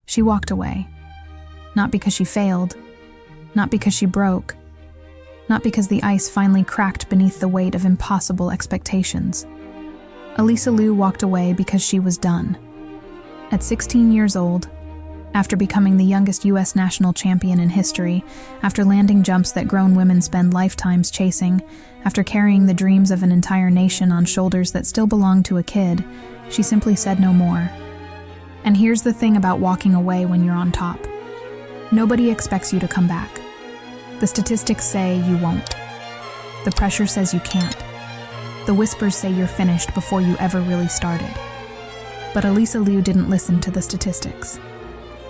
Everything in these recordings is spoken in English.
She walked away. Not because she failed, not because she broke, not because the ice finally cracked beneath the weight of impossible expectations. Alysa Liu walked away because she was done. At 16 years old, after becoming the youngest U.S. national champion in history, after landing jumps that grown women spend lifetimes chasing, after carrying the dreams of an entire nation on shoulders that still belonged to a kid, she simply said no more. And here's the thing about walking away when you're on top. Nobody expects you to come back. The statistics say you won't. The pressure says you can't. The whispers say you're finished before you ever really started. But Alysa Liu didn't listen to the statistics.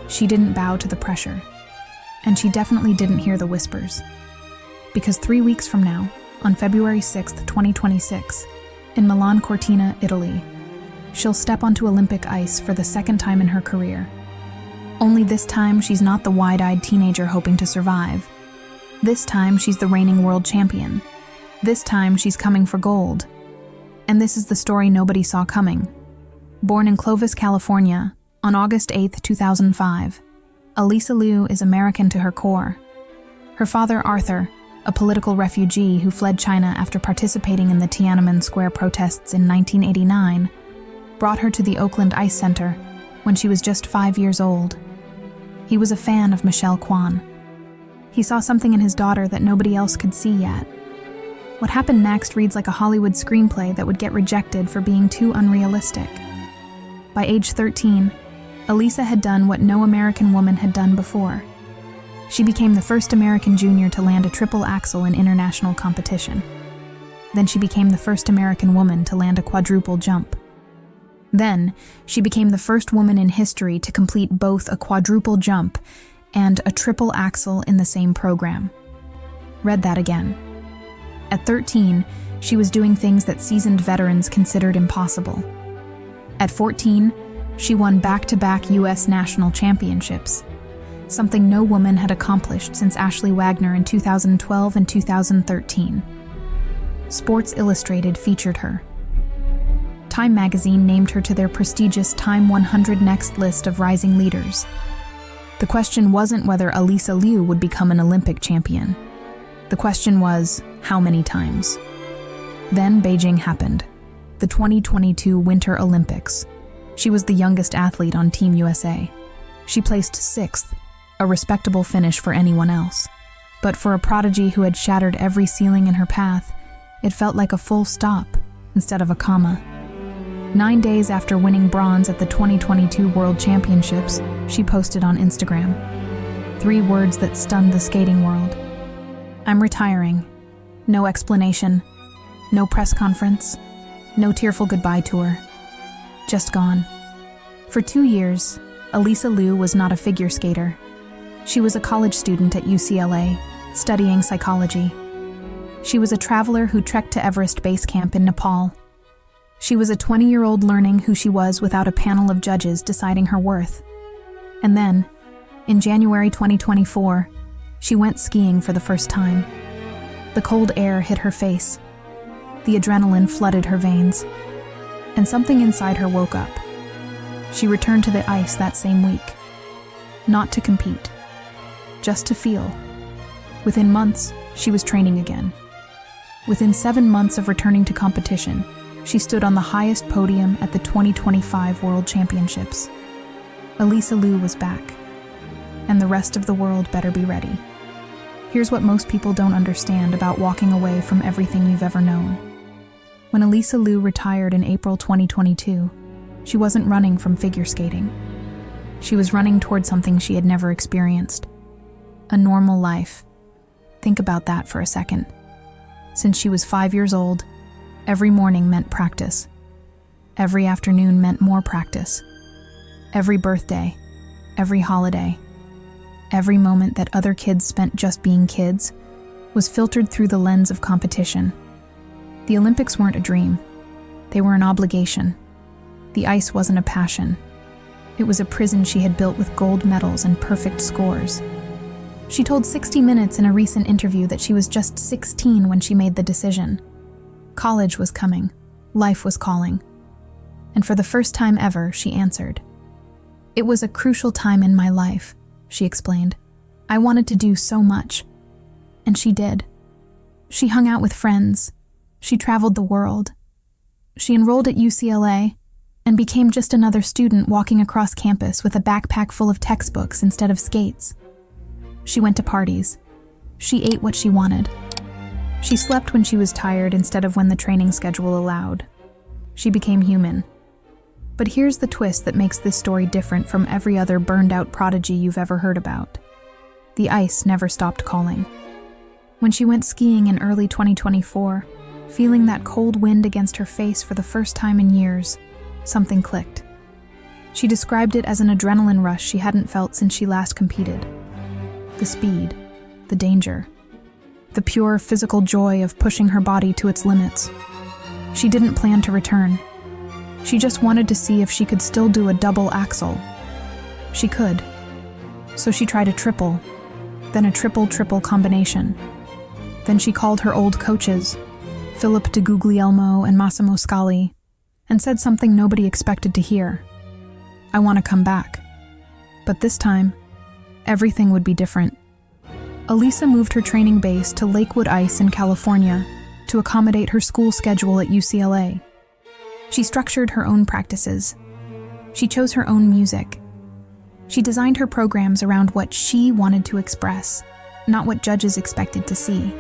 She didn't bow to the pressure. And she definitely didn't hear the whispers. Because 3 weeks from now, on February 6th, 2026, in Milan-Cortina, Italy, she'll step onto Olympic ice for the second time in her career. Only this time, she's not the wide-eyed teenager hoping to survive. This time, she's the reigning world champion. This time, she's coming for gold. And this is the story nobody saw coming. Born in Clovis, California, on August 8, 2005, Alysa Liu is American to her core. Her father, Arthur, a political refugee who fled China after participating in the Tiananmen Square protests in 1989, brought her to the Oakland Ice Center when she was just 5 years old. He was a fan of Michelle Kwan. He saw something in his daughter that nobody else could see yet. What happened next reads like a Hollywood screenplay that would get rejected for being too unrealistic. By age 13, Alysa had done what no American woman had done before. She became the first American junior to land a triple axel in international competition. Then she became the first American woman to land a quadruple jump. Then, she became the first woman in history to complete both a quadruple jump and a triple axel in the same program. Read that again. At 13, she was doing things that seasoned veterans considered impossible. At 14, she won back-to-back U.S. national championships, something no woman had accomplished since Ashley Wagner in 2012 and 2013. Sports Illustrated featured her. Time magazine named her to their prestigious Time 100 Next list of rising leaders. The question wasn't whether Alysa Liu would become an Olympic champion. The question was, how many times? Then Beijing happened, the 2022 Winter Olympics. She was the youngest athlete on Team USA. She placed 6th, a respectable finish for anyone else. But for a prodigy who had shattered every ceiling in her path, it felt like a full stop instead of a comma. 9 days after winning bronze at the 2022 World Championships, she posted on Instagram 3 words that stunned the skating world. I'm retiring. No explanation. No press conference. No tearful goodbye tour. Just gone. For 2 years, Alysa Liu was not a figure skater. She was a college student at UCLA, studying psychology. She was a traveler who trekked to Everest Base Camp in Nepal. She was a 20-year-old learning who she was without a panel of judges deciding her worth. And then, in January 2024, she went skiing for the first time. The cold air hit her face. The adrenaline flooded her veins. And something inside her woke up. She returned to the ice that same week. Not to compete, just to feel. Within months, she was training again. Within 7 months of returning to competition, she stood on the highest podium at the 2025 World Championships. Alysa Liu was back, and the rest of the world better be ready. Here's what most people don't understand about walking away from everything you've ever known. When Alysa Liu retired in April 2022, she wasn't running from figure skating. She was running toward something she had never experienced. A normal life. Think about that for a second. Since she was 5 years old, every morning meant practice. Every afternoon meant more practice. Every birthday, every holiday, every moment that other kids spent just being kids was filtered through the lens of competition. The Olympics weren't a dream. They were an obligation. The ice wasn't a passion. It was a prison she had built with gold medals and perfect scores. She told 60 Minutes in a recent interview that she was just 16 when she made the decision. College was coming. Life was calling. And for the first time ever, she answered. It was a crucial time in my life, she explained. I wanted to do so much. And she did. She hung out with friends. She traveled the world. She enrolled at UCLA and became just another student walking across campus with a backpack full of textbooks instead of skates. She went to parties. She ate what she wanted. She slept when she was tired instead of when the training schedule allowed. She became human. But here's the twist that makes this story different from every other burned-out prodigy you've ever heard about. The ice never stopped calling. When she went skiing in early 2024, feeling that cold wind against her face for the first time in years, something clicked. She described it as an adrenaline rush she hadn't felt since she last competed. The speed, the danger, the pure physical joy of pushing her body to its limits. She didn't plan to return. She just wanted to see if she could still do a double axel. She could. So she tried a triple, then a triple-triple combination. Then she called her old coaches, Philip de Guglielmo and Massimo Scali, and said something nobody expected to hear. I want to come back. But this time, everything would be different. Alysa moved her training base to Lakewood Ice in California to accommodate her school schedule at UCLA. She structured her own practices. She chose her own music. She designed her programs around what she wanted to express, not what judges expected to see.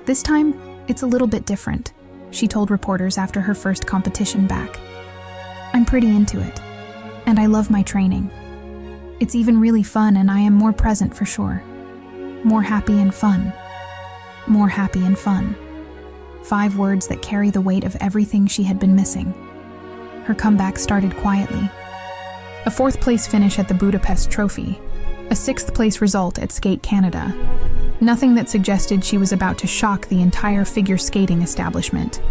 This time, it's a little bit different, she told reporters after her first competition back. I'm pretty into it, and I love my training. It's even really fun, and I am more present for sure. More happy and fun. More happy and fun. 5 words that carry the weight of everything she had been missing. Her comeback started quietly. A 4th place finish at the Budapest Trophy. A 6th place result at Skate Canada. Nothing that suggested she was about to shock the entire figure skating establishment.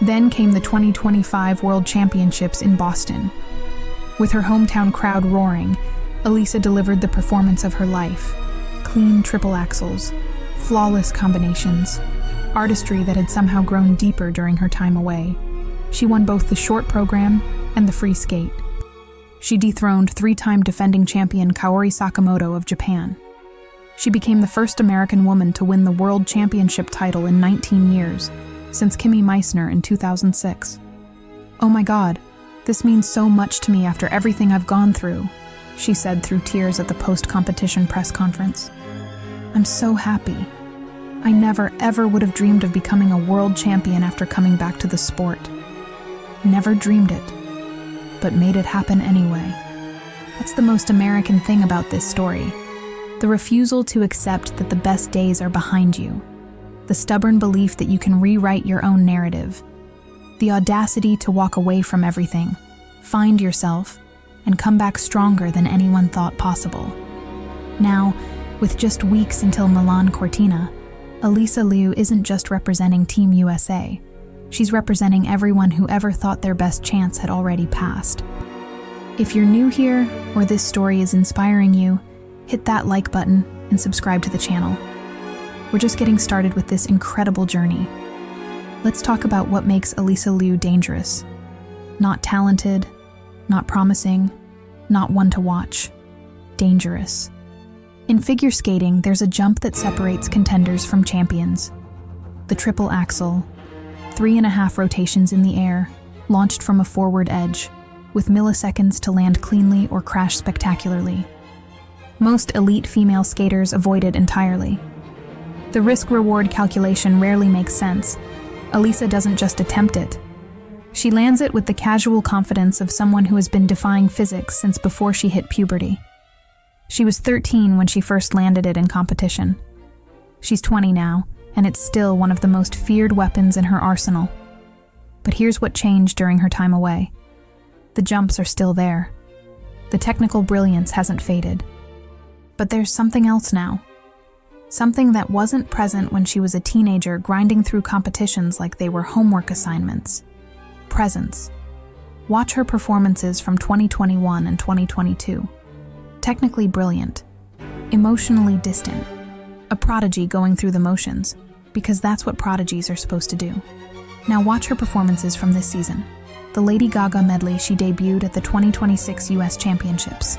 Then came the 2025 World Championships in Boston. With her hometown crowd roaring, Alysa delivered the performance of her life. Clean triple axels, flawless combinations, artistry that had somehow grown deeper during her time away. She won both the short program and the free skate. She dethroned 3-time defending champion Kaori Sakamoto of Japan. She became the first American woman to win the World Championship title in 19 years, since Kimi Meissner in 2006. Oh my God, this means so much to me after everything I've gone through, she said through tears at the post-competition press conference. I'm so happy. I never, ever would have dreamed of becoming a world champion after coming back to the sport. Never dreamed it, but made it happen anyway. That's the most American thing about this story. The refusal to accept that the best days are behind you. The stubborn belief that you can rewrite your own narrative. The audacity to walk away from everything, find yourself, and come back stronger than anyone thought possible. Now, with just weeks until Milan-Cortina, Alysa Liu isn't just representing Team USA. She's representing everyone who ever thought their best chance had already passed. If you're new here, or this story is inspiring you, hit that like button and subscribe to the channel. We're just getting started with this incredible journey. Let's talk about what makes Alysa Liu dangerous. Not talented, not promising, not one to watch. Dangerous. In figure skating, there's a jump that separates contenders from champions. The triple axel, 3.5 rotations in the air, launched from a forward edge, with milliseconds to land cleanly or crash spectacularly. Most elite female skaters avoid it entirely. The risk-reward calculation rarely makes sense. Alysa doesn't just attempt it. She lands it with the casual confidence of someone who has been defying physics since before she hit puberty. She was 13 when she first landed it in competition. She's 20 now, and it's still one of the most feared weapons in her arsenal. But here's what changed during her time away. The jumps are still there. The technical brilliance hasn't faded. But there's something else now. Something that wasn't present when she was a teenager grinding through competitions like they were homework assignments. Presence. Watch her performances from 2021 and 2022. Technically brilliant. Emotionally distant. A prodigy going through the motions, because that's what prodigies are supposed to do. Now watch her performances from this season. the Lady Gaga medley she debuted at the 2026 U.S. Championships.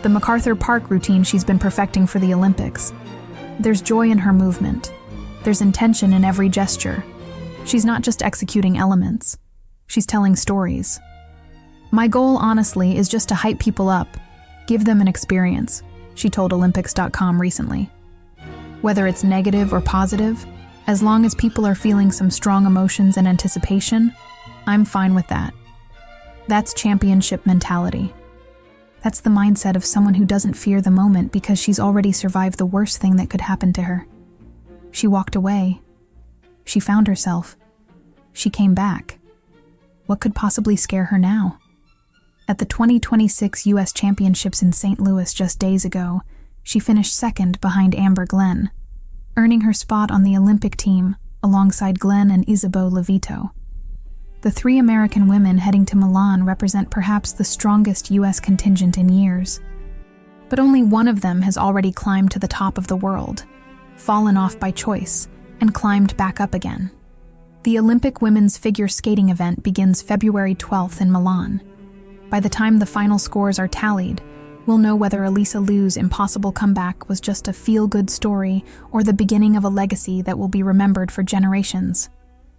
The MacArthur Park routine she's been perfecting for the Olympics. There's joy in her movement. There's intention in every gesture. She's not just executing elements. She's telling stories. My goal, honestly, is just to hype people up, give them an experience, she told Olympics.com recently. Whether it's negative or positive, as long as people are feeling some strong emotions and anticipation, I'm fine with that. That's championship mentality. That's the mindset of someone who doesn't fear the moment because she's already survived the worst thing that could happen to her. She walked away. She found herself. She came back. What could possibly scare her now? At the 2026 U.S. Championships in St. Louis just days ago, she finished second behind Amber Glenn, earning her spot on the Olympic team alongside Glenn and Isabeau Levito. The three American women heading to Milan represent perhaps the strongest U.S. contingent in years. But only one of them has already climbed to the top of the world, fallen off by choice, and climbed back up again. The Olympic women's figure skating event begins February 12th in Milan. By the time the final scores are tallied, we'll know whether Alysa Liu's impossible comeback was just a feel-good story or the beginning of a legacy that will be remembered for generations.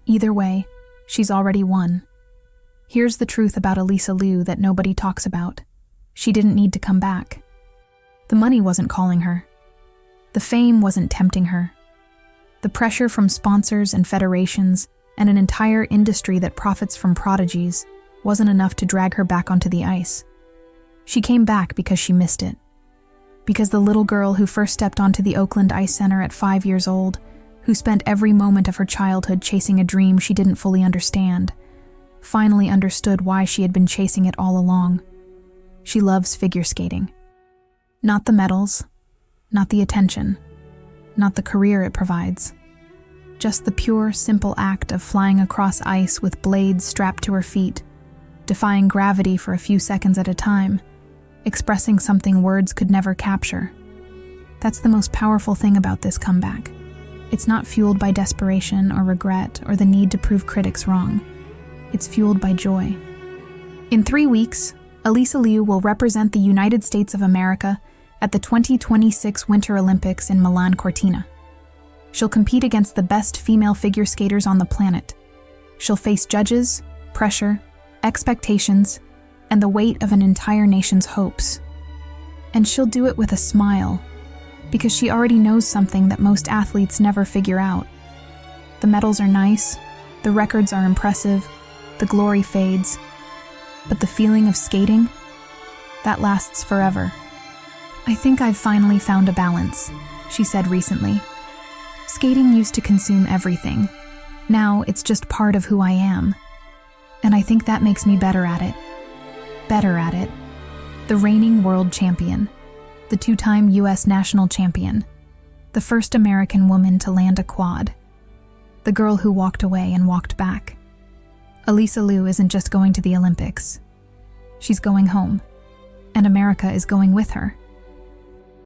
Either way, she's already won. Here's the truth about Alysa Liu that nobody talks about. She didn't need to come back. The money wasn't calling her. The fame wasn't tempting her. The pressure from sponsors and federations and an entire industry that profits from prodigies wasn't enough to drag her back onto the ice. She came back because she missed it. Because the little girl who first stepped onto the Oakland Ice Center at 5 years old, who spent every moment of her childhood chasing a dream she didn't fully understand, finally understood why she had been chasing it all along. She loves figure skating. Not the medals, not the attention, not the career it provides. Just the pure, simple act of flying across ice with blades strapped to her feet, defying gravity for a few seconds at a time, expressing something words could never capture. That's the most powerful thing about this comeback. It's not fueled by desperation or regret or the need to prove critics wrong. It's fueled by joy. In 3 weeks, Alysa Liu will represent the United States of America at the 2026 Winter Olympics in Milan-Cortina. She'll compete against the best female figure skaters on the planet. She'll face judges, pressure, expectations, and the weight of an entire nation's hopes. And she'll do it with a smile, because she already knows something that most athletes never figure out. The medals are nice, the records are impressive, the glory fades, but the feeling of skating, that lasts forever. I think I've finally found a balance, she said recently. Skating used to consume everything. Now it's just part of who I am. And I think that makes me better at it. Better at it. The reigning world champion, the 2-time U.S. national champion, the first American woman to land a quad, the girl who walked away and walked back. Alysa Liu isn't just going to the Olympics. She's going home, and America is going with her.